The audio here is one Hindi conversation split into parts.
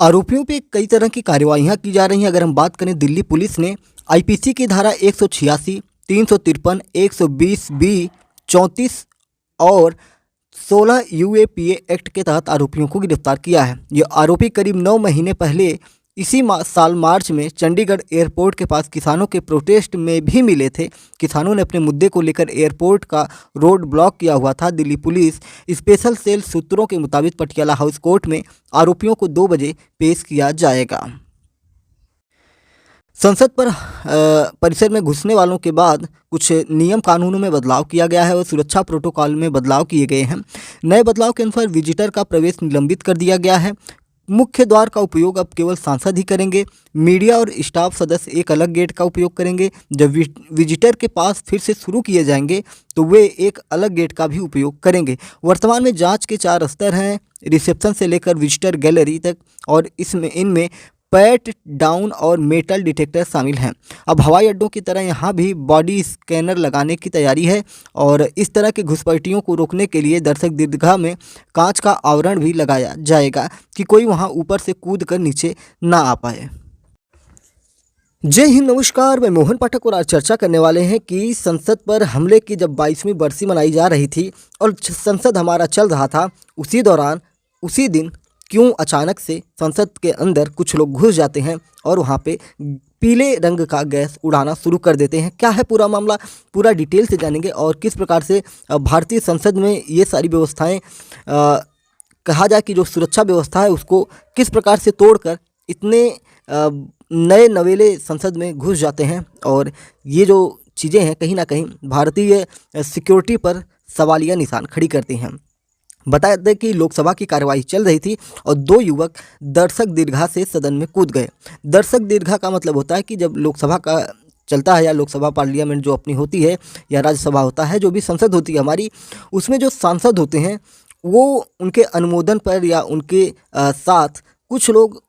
आरोपियों पे कई तरह की कार्यवाहियां की जा रही हैं। अगर हम बात करें, दिल्ली पुलिस ने आईपीसी की धारा 186, 353, 120 बी, 34 और 16 यूएपीए एक्ट के तहत आरोपियों को गिरफ्तार किया है। ये आरोपी करीब 9 महीने पहले इसी साल मार्च में चंडीगढ़ एयरपोर्ट के पास किसानों के प्रोटेस्ट में भी मिले थे। किसानों ने अपने मुद्दे को लेकर एयरपोर्ट का रोड ब्लॉक किया हुआ था। दिल्ली पुलिस स्पेशल सेल सूत्रों के मुताबिक पटियाला हाउस कोर्ट में आरोपियों को 2 बजे पेश किया जाएगा। संसद पर परिसर में घुसने वालों के बाद कुछ नियम कानूनों में बदलाव किया गया है और सुरक्षा प्रोटोकॉल में बदलाव किए गए हैं। नए बदलाव के अनुसार विजिटर का प्रवेश निलंबित कर दिया गया है। मुख्य द्वार का उपयोग अब केवल सांसद ही करेंगे। मीडिया और स्टाफ सदस्य एक अलग गेट का उपयोग करेंगे। जब विजिटर के पास फिर से शुरू किए जाएंगे तो वे एक अलग गेट का भी उपयोग करेंगे। वर्तमान में जांच के 4 स्तर हैं, रिसेप्शन से लेकर विजिटर गैलरी तक, और इनमें पैट डाउन और मेटल डिटेक्टर शामिल हैं। अब हवाई अड्डों की तरह यहाँ भी बॉडी स्कैनर लगाने की तैयारी है और इस तरह की घुसपैठियों को रोकने के लिए दर्शक दीर्घा में कांच का आवरण भी लगाया जाएगा कि कोई वहाँ ऊपर से कूद कर नीचे ना आ पाए। जय हिंद, नमस्कार। मैं मोहन पाठक और आज चर्चा करने वाले हैं कि संसद पर हमले की जब 22वीं बरसी मनाई जा रही थी और संसद हमारा चल रहा था, उसी दौरान उसी दिन क्यों अचानक से संसद के अंदर कुछ लोग घुस जाते हैं और वहाँ पे पीले रंग का गैस उड़ाना शुरू कर देते हैं। क्या है पूरा मामला, पूरा डिटेल से जानेंगे और किस प्रकार से भारतीय संसद में ये सारी व्यवस्थाएं कहा जाए कि जो सुरक्षा व्यवस्था है उसको किस प्रकार से तोड़कर इतने नए नवेले संसद में घुस जाते हैं, और ये जो चीज़ें हैं कहीं ना कहीं भारतीय सिक्योरिटी पर सवालिया निशान खड़ी करती हैं। बता दें कि लोकसभा की कार्यवाही चल रही थी और 2 युवक दर्शक दीर्घा से सदन में कूद गए। दर्शक दीर्घा का मतलब होता है कि जब लोकसभा का चलता है या लोकसभा पार्लियामेंट जो अपनी होती है या राज्यसभा होता है, जो भी संसद होती है हमारी, उसमें जो सांसद होते हैं वो उनके अनुमोदन पर या उनके साथ कुछ लोग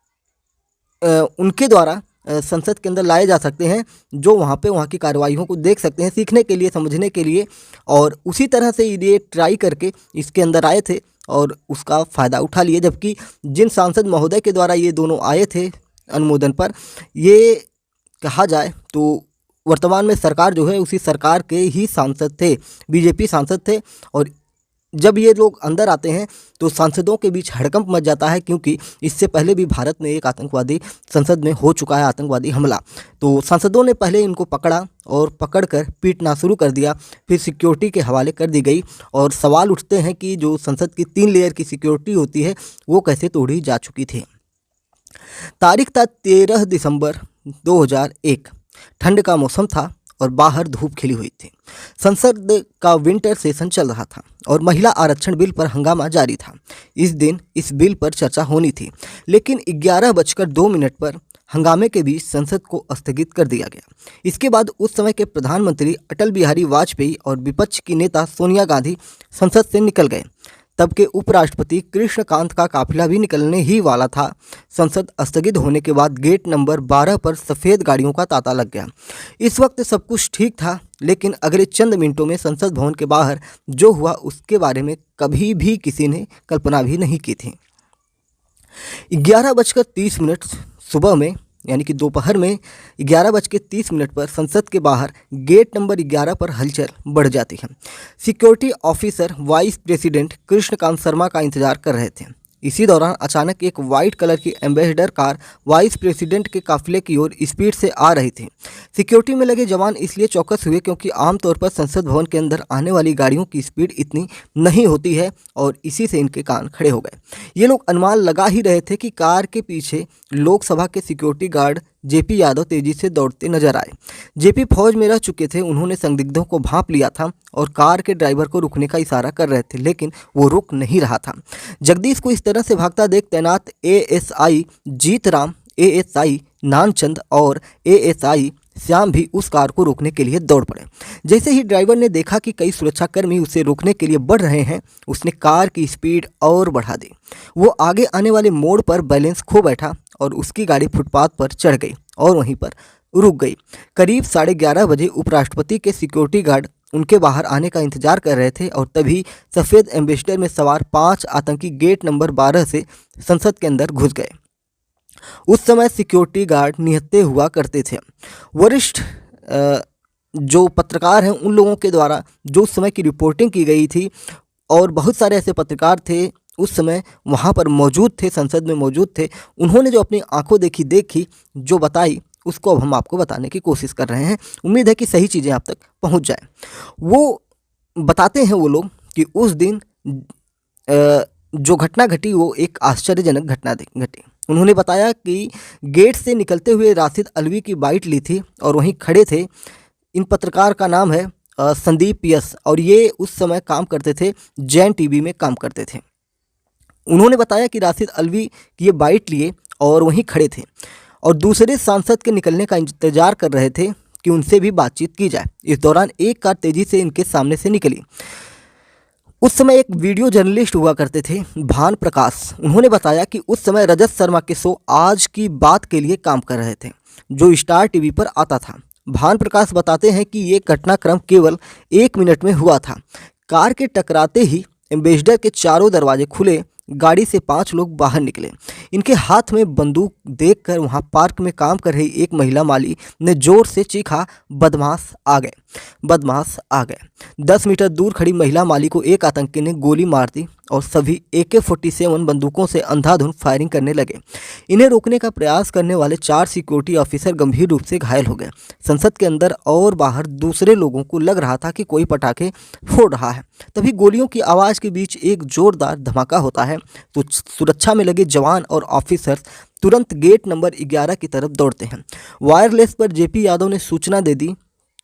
उनके द्वारा संसद के अंदर लाए जा सकते हैं, जो वहाँ की कार्यवाहियों को देख सकते हैं, सीखने के लिए, समझने के लिए। और उसी तरह से ये ट्राई करके इसके अंदर आए थे और उसका फ़ायदा उठा लिए। जबकि जिन सांसद महोदय के द्वारा ये दोनों आए थे अनुमोदन पर, ये कहा जाए तो वर्तमान में सरकार जो है उसी सरकार के ही सांसद थे, बीजेपी सांसद थे। और जब ये लोग अंदर आते हैं तो सांसदों के बीच हड़कंप मच जाता है, क्योंकि इससे पहले भी भारत में एक आतंकवादी संसद में हो चुका है, आतंकवादी हमला। तो सांसदों ने पहले इनको पकड़ा और पकड़कर पीटना शुरू कर दिया, फिर सिक्योरिटी के हवाले कर दी गई। और सवाल उठते हैं कि जो संसद की 3 लेयर की सिक्योरिटी होती है वो कैसे तोड़ी जा चुकी थी। तारीख था 13 दिसंबर 2001। ठंड का मौसम था और बाहर धूप खिली हुई थी। संसद का विंटर सेशन चल रहा था और महिला आरक्षण बिल पर हंगामा जारी था। इस दिन इस बिल पर चर्चा होनी थी, लेकिन 11:02 पर हंगामे के बीच संसद को स्थगित कर दिया गया। इसके बाद उस समय के प्रधानमंत्री अटल बिहारी वाजपेयी और विपक्ष की नेता सोनिया गांधी संसद से निकल गए। तब के उपराष्ट्रपति कृष्णकांत का काफिला भी निकलने ही वाला था। संसद स्थगित होने के बाद गेट नंबर 12 पर सफ़ेद गाड़ियों का तांता लग गया। इस वक्त सब कुछ ठीक था, लेकिन अगले चंद मिनटों में संसद भवन के बाहर जो हुआ उसके बारे में कभी भी किसी ने कल्पना भी नहीं की थी। 11:30 सुबह में, यानी कि दोपहर में 11:30 पर संसद के बाहर गेट नंबर 11 पर हलचल बढ़ जाती है। Security officer vice president Krishnakant Sharma का इंतजार कर रहे थे। इसी दौरान अचानक एक वाइट कलर की एम्बेसडर कार वाइस प्रेसिडेंट के काफिले की ओर स्पीड से आ रही थी। सिक्योरिटी में लगे जवान इसलिए चौकस हुए क्योंकि आमतौर पर संसद भवन के अंदर आने वाली गाड़ियों की स्पीड इतनी नहीं होती है, और इसी से इनके कान खड़े हो गए। ये लोग अनुमान लगा ही रहे थे कि कार के पीछे लोकसभा के सिक्योरिटी गार्ड जेपी यादव तेजी से दौड़ते नजर आए। जेपी फौज में रह चुके थे। उन्होंने संदिग्धों को भांप लिया था और कार के ड्राइवर को रुकने का इशारा कर रहे थे, लेकिन वो रुक नहीं रहा था। जगदीश को इस तरह से भागता देख तैनात एएसआई जीतराम, एएसआई नानचंद और एएसआई श्याम भी उस कार को रोकने के लिए दौड़ पड़े। जैसे ही ड्राइवर ने देखा कि कई सुरक्षाकर्मी उसे रोकने के लिए बढ़ रहे हैं, उसने कार की स्पीड और बढ़ा दी। वो आगे आने वाले मोड़ पर बैलेंस खो बैठा और उसकी गाड़ी फुटपाथ पर चढ़ गई और वहीं पर रुक गई। करीब 11:30 बजे उपराष्ट्रपति के सिक्योरिटी गार्ड उनके बाहर आने का इंतजार कर रहे थे और तभी सफ़ेद एम्बेसडर में सवार 5 आतंकी गेट नंबर 12 से संसद के अंदर घुस गए। उस समय सिक्योरिटी गार्ड निहत्थे हुआ करते थे। वरिष्ठ जो पत्रकार हैं उन लोगों के द्वारा जो उस समय की रिपोर्टिंग की गई थी, और बहुत सारे ऐसे पत्रकार थे उस समय वहाँ पर मौजूद थे, संसद में मौजूद थे, उन्होंने जो अपनी आंखों देखी जो बताई उसको अब हम आपको बताने की कोशिश कर रहे हैं। उम्मीद है कि सही चीज़ें आप तक पहुँच जाए। वो बताते हैं वो लोग कि उस दिन जो घटना घटी वो एक आश्चर्यजनक घटना घटी। उन्होंने बताया कि गेट से निकलते हुए राशिद अल्वी की बाइट ली थी और वहीं खड़े थे। इन पत्रकार का नाम है संदीप यस, और ये उस समय काम करते थे, जैन टीवी में काम करते थे। उन्होंने बताया कि राशिद अल्वी की ये बाइट लिए और वहीं खड़े थे और दूसरे सांसद के निकलने का इंतजार कर रहे थे कि उनसे भी बातचीत की जाए। इस दौरान एक कार तेजी से इनके सामने से निकली। उस समय एक वीडियो जर्नलिस्ट हुआ करते थे भान प्रकाश। उन्होंने बताया कि उस समय रजत शर्मा के शो आज की बात के लिए काम कर रहे थे, जो स्टार टीवी पर आता था। भान प्रकाश बताते हैं कि ये घटनाक्रम केवल 1 मिनट में हुआ था। कार के टकराते ही एम्बेसडर के चारों दरवाजे खुले, गाड़ी से 5 लोग बाहर निकले। इनके हाथ में बंदूक देखकर वहां पार्क में काम कर रही एक महिला माली ने जोर से चीखा, बदमाश आ गए, बदमाश आ गए। 10 मीटर दूर खड़ी महिला माली को एक आतंकी ने गोली मार दी और सभी AK-47 बंदूकों से अंधाधुंध फायरिंग करने लगे। इन्हें रोकने का प्रयास करने वाले 4 सिक्योरिटी ऑफिसर गंभीर रूप से घायल हो गए। संसद के अंदर और बाहर दूसरे लोगों को लग रहा था कि कोई पटाखे फोड़ रहा है। तभी गोलियों की आवाज़ के बीच एक जोरदार धमाका होता है तो सुरक्षा में लगे जवान और ऑफिसर्स तुरंत गेट नंबर 11 की तरफ दौड़ते हैं। वायरलेस पर JP यादव ने सूचना दे दी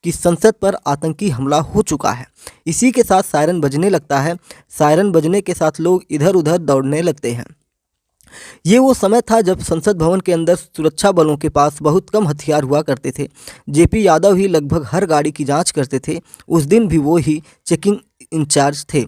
कि संसद पर आतंकी हमला हो चुका है। इसी के साथ सायरन बजने लगता है। सायरन बजने के साथ लोग इधर उधर दौड़ने लगते हैं। ये वो समय था जब संसद भवन के अंदर सुरक्षा बलों के पास बहुत कम हथियार हुआ करते थे। JP यादव ही लगभग हर गाड़ी की जांच करते थे। उस दिन भी वो ही चेकिंग इंचार्ज थे।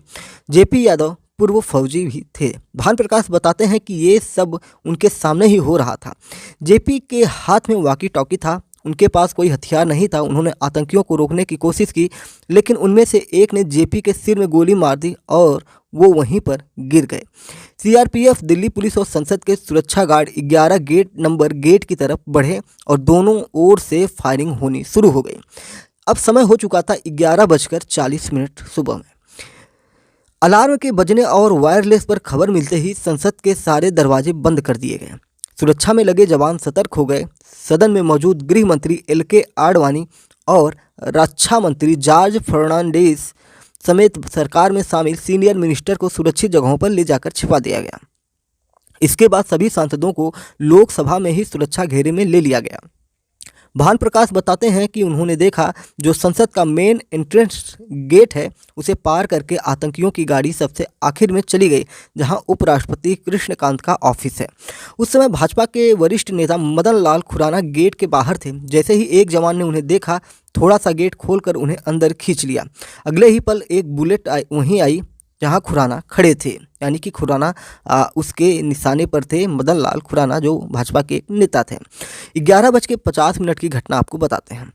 JP यादव पूर्व फौजी भी थे। भान प्रकाश बताते हैं कि ये सब उनके सामने ही हो रहा था। JP के हाथ में वॉकी टॉकी था, उनके पास कोई हथियार नहीं था। उन्होंने आतंकियों को रोकने की कोशिश की, लेकिन उनमें से एक ने JP के सिर में गोली मार दी और वो वहीं पर गिर गए। CRPF, दिल्ली पुलिस और संसद के सुरक्षा गार्ड 11 गेट की तरफ बढ़े और दोनों ओर से फायरिंग होनी शुरू हो गई। अब समय हो चुका था 11:40 सुबह में। अलार्म के बजने और वायरलेस पर खबर मिलते ही संसद के सारे दरवाजे बंद कर दिए गए। सुरक्षा में लगे जवान सतर्क हो गए। सदन में मौजूद गृह मंत्री LK आडवाणी और रक्षा मंत्री जॉर्ज फर्नांडिस समेत सरकार में शामिल सीनियर मिनिस्टर को सुरक्षित जगहों पर ले जाकर छिपा दिया गया। इसके बाद सभी सांसदों को लोकसभा में ही सुरक्षा घेरे में ले लिया गया। भान प्रकाश बताते हैं कि उन्होंने देखा जो संसद का मेन एंट्रेंस गेट है उसे पार करके आतंकियों की गाड़ी सबसे आखिर में चली गई, जहां उपराष्ट्रपति कृष्णकांत का ऑफिस है। उस समय भाजपा के वरिष्ठ नेता मदन लाल खुराना गेट के बाहर थे। जैसे ही एक जवान ने उन्हें देखा, थोड़ा सा गेट खोलकर उन्हें अंदर खींच लिया। अगले ही पल एक बुलेट वहीं आई जहां खुराना खड़े थे, यानी कि खुराना उसके निशाने पर थे। मदन लाल खुराना जो भाजपा के नेता थे। 11:50 की घटना आपको बताते हैं।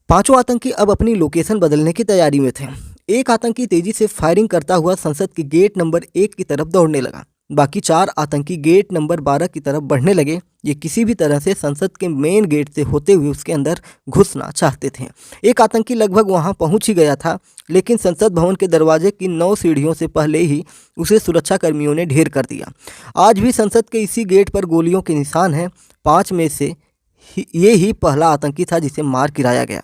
5 आतंकी अब अपनी लोकेशन बदलने की तैयारी में थे। एक आतंकी तेजी से फायरिंग करता हुआ संसद के गेट नंबर 1 की तरफ दौड़ने लगा। बाकी 4 आतंकी गेट नंबर 12 की तरफ बढ़ने लगे। ये किसी भी तरह से संसद के मेन गेट से होते हुए उसके अंदर घुसना चाहते थे। एक आतंकी लगभग वहां पहुंच ही गया था, लेकिन संसद भवन के दरवाजे की 9 सीढ़ियों से पहले ही उसे सुरक्षा कर्मियों ने ढेर कर दिया। आज भी संसद के इसी गेट पर गोलियों के निशान हैं। 5 में से ये ही पहला आतंकी था जिसे मार गिराया गया।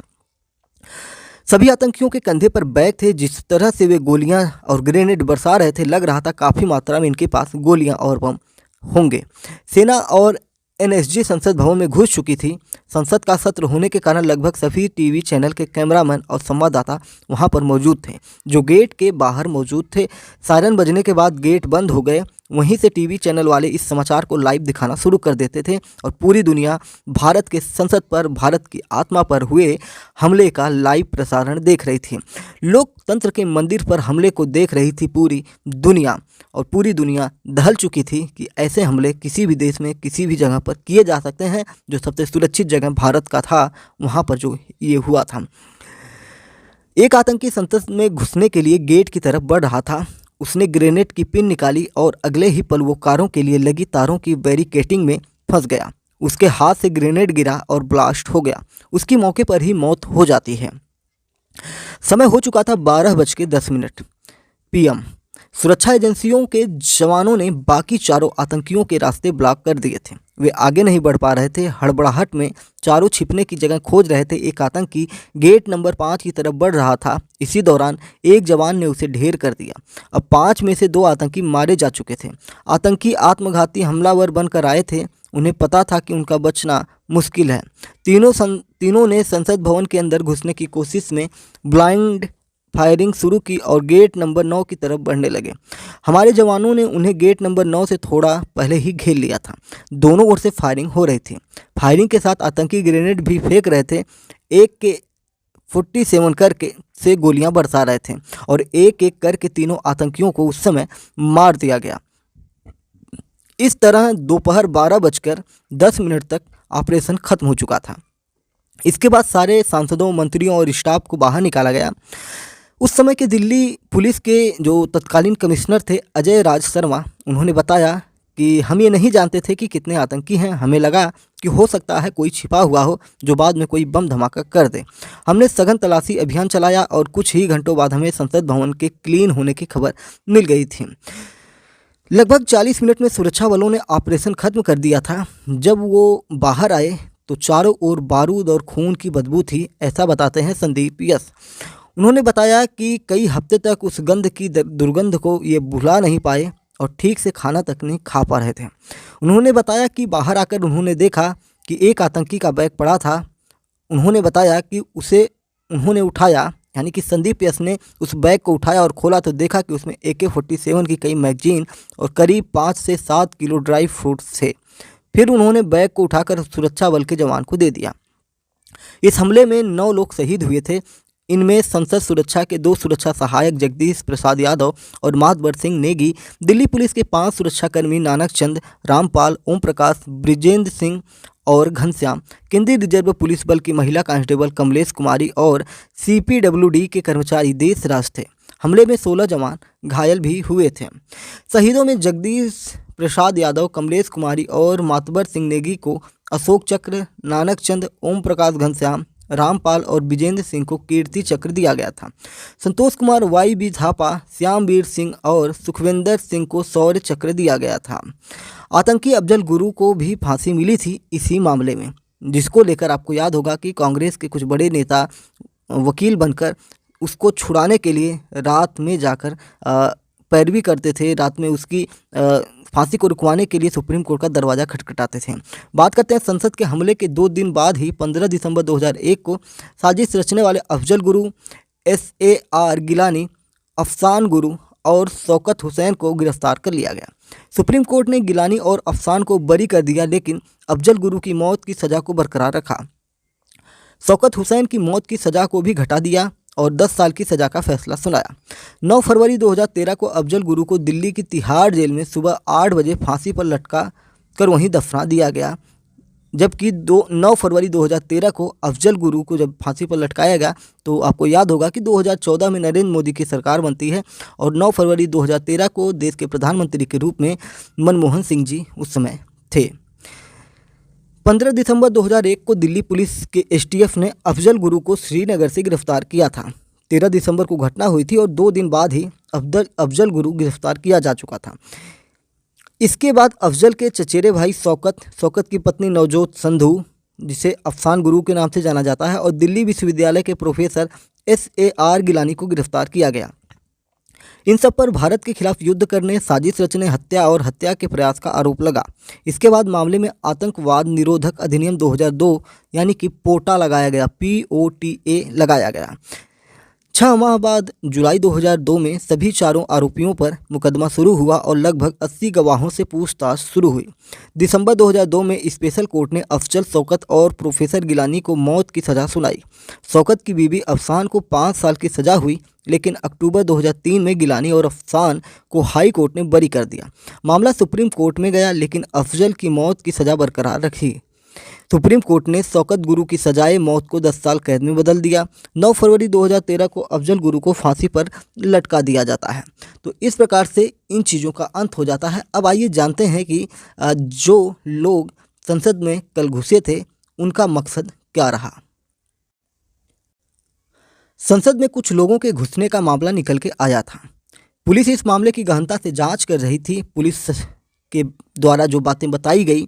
सभी आतंकियों के कंधे पर बैग थे। जिस तरह से वे गोलियां और ग्रेनेड बरसा रहे थे, लग रहा था काफ़ी मात्रा में इनके पास गोलियां और बम होंगे। सेना और NSG संसद भवन में घुस चुकी थी। संसद का सत्र होने के कारण लगभग सभी टीवी चैनल के कैमरामैन और संवाददाता वहां पर मौजूद थे, जो गेट के बाहर मौजूद थे। सायरन बजने के बाद गेट बंद हो गए। वहीं से टीवी चैनल वाले इस समाचार को लाइव दिखाना शुरू कर देते थे और पूरी दुनिया भारत के संसद पर, भारत की आत्मा पर हुए हमले का लाइव प्रसारण देख रही थी। लोकतंत्र के मंदिर पर हमले को देख रही थी पूरी दुनिया, और पूरी दुनिया दहल चुकी थी कि ऐसे हमले किसी भी देश में किसी भी जगह पर किए जा सकते हैं। जो सबसे सुरक्षित जगह भारत का था, वहाँ पर जो ये हुआ था। एक आतंकी संसद में घुसने के लिए गेट की तरफ बढ़ रहा था। उसने ग्रेनेड की पिन निकाली और अगले ही पल वो कारों के लिए लगी तारों की बैरिकेडिंग में फंस गया। उसके हाथ से ग्रेनेड गिरा और ब्लास्ट हो गया। उसकी मौके पर ही मौत हो जाती है। समय हो चुका था 12:10 PM। सुरक्षा एजेंसियों के जवानों ने बाकी चारों आतंकियों के रास्ते ब्लॉक कर दिए थे। वे आगे नहीं बढ़ पा रहे थे। हड़बड़ाहट में चारों छिपने की जगह खोज रहे थे। एक आतंकी गेट नंबर 5 की तरफ बढ़ रहा था। इसी दौरान एक जवान ने उसे ढेर कर दिया। अब 5 में से 2 आतंकी मारे जा चुके थे। आतंकी आत्मघाती हमलावर बनकर आए थे। उन्हें पता था कि उनका बचना मुश्किल है। तीनों ने संसद भवन के अंदर घुसने की कोशिश में ब्लाइंड फायरिंग शुरू की और गेट नंबर 9 की तरफ बढ़ने लगे। हमारे जवानों ने उन्हें गेट नंबर 9 से थोड़ा पहले ही घेर लिया था। दोनों ओर से फायरिंग हो रही थी। फायरिंग के साथ आतंकी ग्रेनेड भी फेंक रहे थे। एक के 47 करके से गोलियां बरसा रहे थे और एक एक करके तीनों आतंकियों को उस समय मार दिया गया। इस तरह दोपहर 12:10 तक ऑपरेशन खत्म हो चुका था। इसके बाद सारे सांसदों, मंत्रियों और स्टाफ को बाहर निकाला गया। उस समय के दिल्ली पुलिस के जो तत्कालीन कमिश्नर थे अजय राज शर्मा, उन्होंने बताया कि हम ये नहीं जानते थे कि कितने आतंकी हैं। हमें लगा कि हो सकता है कोई छिपा हुआ हो जो बाद में कोई बम धमाका कर दे। हमने सघन तलाशी अभियान चलाया और कुछ ही घंटों बाद हमें संसद भवन के क्लीन होने की खबर मिल गई थी। लगभग 40 मिनट में सुरक्षा बलों ने ऑपरेशन खत्म कर दिया था। जब वो बाहर आए तो चारों ओर बारूद और खून की बदबू थी, ऐसा बताते हैं संदीप यस। उन्होंने बताया कि कई हफ्ते तक उस गंध की दुर्गंध को ये भुला नहीं पाए और ठीक से खाना तक नहीं खा पा रहे थे। उन्होंने बताया कि बाहर आकर उन्होंने देखा कि एक आतंकी का बैग पड़ा था। उन्होंने बताया कि उसे उन्होंने उठाया, यानी कि संदीप यस ने उस बैग को उठाया और खोला तो देखा कि उसमें AK-47 की कई मैगजीन और करीब 5 से 7 किलो ड्राई फ्रूट्स थे। फिर उन्होंने बैग को उठाकर सुरक्षा बल के जवान को दे दिया। इस हमले में 9 लोग शहीद हुए थे। इनमें संसद सुरक्षा के 2 सुरक्षा सहायक जगदीश प्रसाद यादव और मातबर सिंह नेगी, दिल्ली पुलिस के 5 सुरक्षाकर्मी नानक चंद, रामपाल, ओम प्रकाश, ब्रिजेंद्र सिंह और घनश्याम, केंद्रीय रिजर्व पुलिस बल की महिला कांस्टेबल कमलेश कुमारी और CPWD के कर्मचारी देशराज थे। हमले में 16 जवान घायल भी हुए थे। शहीदों में जगदीश प्रसाद यादव, कमलेश कुमारी और मातबर सिंह नेगी को अशोक चक्र, नानक चंद, ओम प्रकाश, घनश्याम, रामपाल और विजेंद्र सिंह को कीर्ति चक्र दिया गया था। संतोष कुमार, YB झापा, श्यामवीर सिंह और सुखविंदर सिंह को शौर्य चक्र दिया गया था। आतंकी अफजल गुरु को भी फांसी मिली थी इसी मामले में, जिसको लेकर आपको याद होगा कि कांग्रेस के कुछ बड़े नेता वकील बनकर उसको छुड़ाने के लिए रात में जाकर पैरवी करते थे। रात में उसकी फांसी को रुकवाने के लिए सुप्रीम कोर्ट का दरवाज़ा खटखटाते थे। बात करते हैं संसद के हमले के 2 दिन बाद ही 15 दिसंबर 2001 को साजिश रचने वाले अफजल गुरु, SAR गिलानी, अफसान गुरु और शौकत हुसैन को गिरफ्तार कर लिया गया। सुप्रीम कोर्ट ने गिलानी और अफसान को बरी कर दिया, लेकिन अफजल गुरु की मौत की सज़ा को बरकरार रखा। शौकत हुसैन की मौत की सज़ा को भी घटा दिया और 10 साल की सज़ा का फैसला सुनाया। 9 फरवरी 2013 को अफजल गुरु को दिल्ली की तिहाड़ जेल में सुबह 8 बजे फांसी पर लटका कर वहीं दफना दिया गया। जबकि 9 फरवरी 2013 को अफजल गुरु को जब फांसी पर लटकाया गया तो आपको याद होगा कि 2014 में नरेंद्र मोदी की सरकार बनती है और 9 फरवरी 2013 को देश के प्रधानमंत्री के रूप में मनमोहन सिंह जी उस समय थे। 15 दिसंबर 2001 को दिल्ली पुलिस के STF ने अफजल गुरु को श्रीनगर से गिरफ्तार किया था। 13 दिसंबर को घटना हुई थी और 2 दिन बाद ही अफजल गुरु गिरफ्तार किया जा चुका था। इसके बाद अफजल के चचेरे भाई शौकत की पत्नी नवजोत संधू, जिसे अफसान गुरु के नाम से जाना जाता है, और दिल्ली विश्वविद्यालय के प्रोफेसर SAR गिलानी को गिरफ्तार किया गया। इन सब पर भारत के खिलाफ युद्ध करने, साजिश रचने, हत्या और हत्या के प्रयास का आरोप लगा। इसके बाद मामले में आतंकवाद निरोधक अधिनियम 2002 यानी कि पोटा लगाया गया, POTA लगाया गया। 6 माह बाद जुलाई 2002 में सभी चारों आरोपियों पर मुकदमा शुरू हुआ और लगभग 80 गवाहों से पूछताछ शुरू हुई। दिसंबर 2002 में स्पेशल कोर्ट ने अफजल, शौकत और प्रोफेसर गिलानी को मौत की सज़ा सुनाई। शौकत की बीवी अफसान को 5 साल की सज़ा हुई, लेकिन अक्टूबर 2003 में गिलानी और अफसान को हाई कोर्ट ने बरी कर दिया। मामला सुप्रीम कोर्ट में गया, लेकिन अफजल की मौत की सज़ा बरकरार रखी। सुप्रीम कोर्ट ने शौकत गुरु की सजाए मौत को 10 साल कैद में बदल दिया। 9 फरवरी 2013 को अफजल गुरु को फांसी पर लटका दिया जाता है। तो इस प्रकार से इन चीज़ों का अंत हो जाता है। अब आइए जानते हैं कि जो लोग संसद में कल घुसे थे, उनका मकसद क्या रहा। संसद में कुछ लोगों के घुसने का मामला निकल के आया था। पुलिस इस मामले की गहनता से जांच कर रही थी। पुलिस के द्वारा जो बातें बताई गई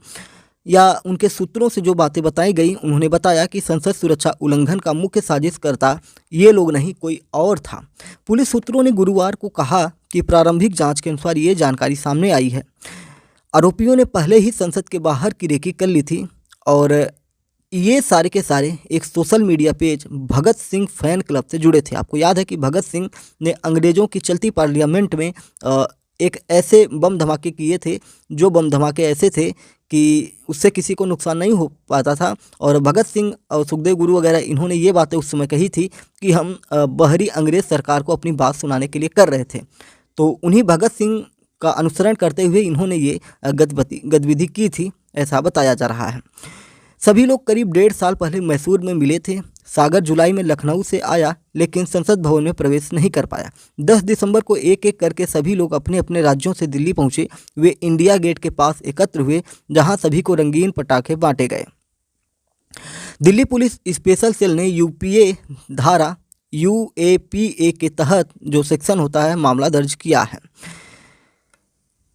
या उनके सूत्रों से जो बातें बताई गई, उन्होंने बताया कि संसद सुरक्षा उल्लंघन का मुख्य साजिशकर्ता ये लोग नहीं, कोई और था। पुलिस सूत्रों ने गुरुवार को कहा कि प्रारंभिक जांच के अनुसार ये जानकारी सामने आई है। आरोपियों ने पहले ही संसद के बाहर की रेकी कर ली थी और ये सारे के सारे एक social media page Bhagat Singh fan club से जुड़े थे। आपको याद है कि भगत सिंह ने अंग्रेज़ों की चलती पार्लियामेंट में एक ऐसे बम धमाके किए थे, जो बम धमाके ऐसे थे कि उससे किसी को नुकसान नहीं हो पाता था। और भगत सिंह और सुखदेव गुरु वगैरह इन्होंने ये बातें उस समय कही थी कि हम बाहरी अंग्रेज़ सरकार को अपनी बात सुनाने के लिए कर रहे थे। तो उन्हीं भगत सिंह का अनुसरण करते हुए इन्होंने ये गतिविधि की थी, ऐसा बताया जा रहा है। सभी लोग करीब 1.5 साल पहले मैसूर में मिले थे। सागर जुलाई में लखनऊ से आया, लेकिन संसद भवन में प्रवेश नहीं कर पाया। 10 दिसंबर को एक एक करके सभी लोग अपने अपने राज्यों से दिल्ली पहुंचे। वे इंडिया गेट के पास एकत्र हुए, जहां सभी को रंगीन पटाखे बांटे गए। दिल्ली पुलिस स्पेशल सेल ने यूपीए धारा UAPA के तहत जो सेक्शन होता है, मामला दर्ज किया है।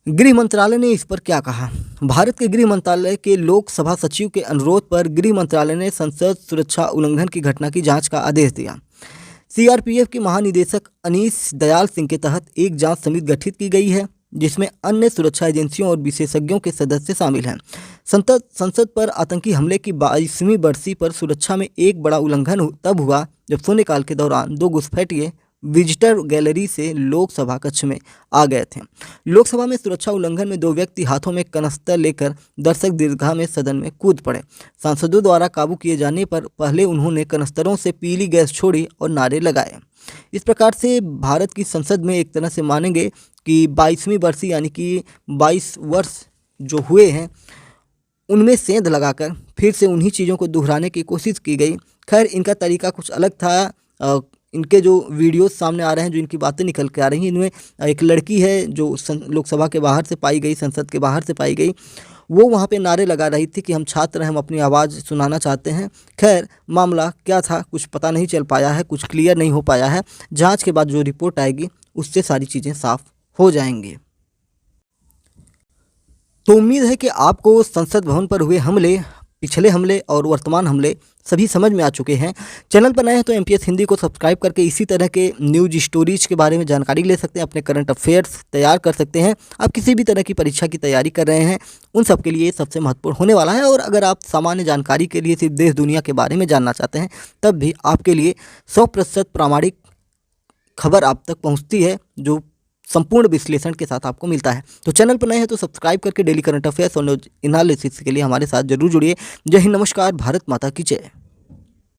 गृह मंत्रालय ने इस पर क्या कहा। भारत के गृह मंत्रालय के लोकसभा सचिव के अनुरोध पर गृह मंत्रालय ने संसद सुरक्षा उल्लंघन की घटना की जांच का आदेश दिया। CRPF के महानिदेशक अनीस दयाल सिंह के तहत एक जांच समिति गठित की गई है, जिसमें अन्य सुरक्षा एजेंसियों और विशेषज्ञों के सदस्य शामिल हैं। संसद पर आतंकी हमले की 22वीं बरसी पर सुरक्षा में एक बड़ा उल्लंघन तब हुआ जब शून्यकाल के दौरान 2 घुसपैठिए विजिटर गैलरी से लोकसभा कक्ष में आ गए थे। लोकसभा में सुरक्षा उल्लंघन में 2 व्यक्ति हाथों में कनस्तर लेकर दर्शक दीर्घा में सदन में कूद पड़े। सांसदों द्वारा काबू किए जाने पर पहले उन्होंने कनस्तरों से पीली गैस छोड़ी और नारे लगाए। इस प्रकार से भारत की संसद में एक तरह से मानेंगे कि 22वीं बरसी यानी कि 22 वर्ष जो हुए हैं, उनमें सेंध लगाकर फिर से उन्हीं चीज़ों को दोहराने की कोशिश की गई। खैर, इनका तरीका कुछ अलग था। इनके जो वीडियोस सामने आ रहे हैं, जो इनकी बातें निकल के आ रही हैं, इनमें एक लड़की है जो लोकसभा के बाहर से पाई गई, संसद के बाहर से पाई गई। वो वहाँ पे नारे लगा रही थी कि हम छात्र हैं, हम अपनी आवाज़ सुनाना चाहते हैं। खैर, मामला क्या था कुछ पता नहीं चल पाया है, कुछ क्लियर नहीं हो पाया है। जांच के बाद जो रिपोर्ट आएगी उससे सारी चीज़ें साफ हो जाएंगी। तो उम्मीद है कि आपको संसद भवन पर हुए हमले, पिछले हमले और वर्तमान हमले सभी समझ में आ चुके हैं। चैनल पर नए हैं तो MPS हिंदी को सब्सक्राइब करके इसी तरह के न्यूज स्टोरीज के बारे में जानकारी ले सकते हैं, अपने करंट अफेयर्स तैयार कर सकते हैं। आप किसी भी तरह की परीक्षा की तैयारी कर रहे हैं, उन सब के लिए सबसे महत्वपूर्ण होने वाला है। और अगर आप सामान्य जानकारी के लिए सिर्फ देश दुनिया के बारे में जानना चाहते हैं, तब भी आपके लिए 100% प्रामाणिक खबर आप तक पहुँचती है, जो संपूर्ण विश्लेषण के साथ आपको मिलता है। तो चैनल पर नए हैं तो सब्सक्राइब करके डेली करंट अफेयर्स और न्यूज एनालिसिस के लिए हमारे साथ जरूर जुड़िए। जय हिंद, नमस्कार, भारत माता की जय।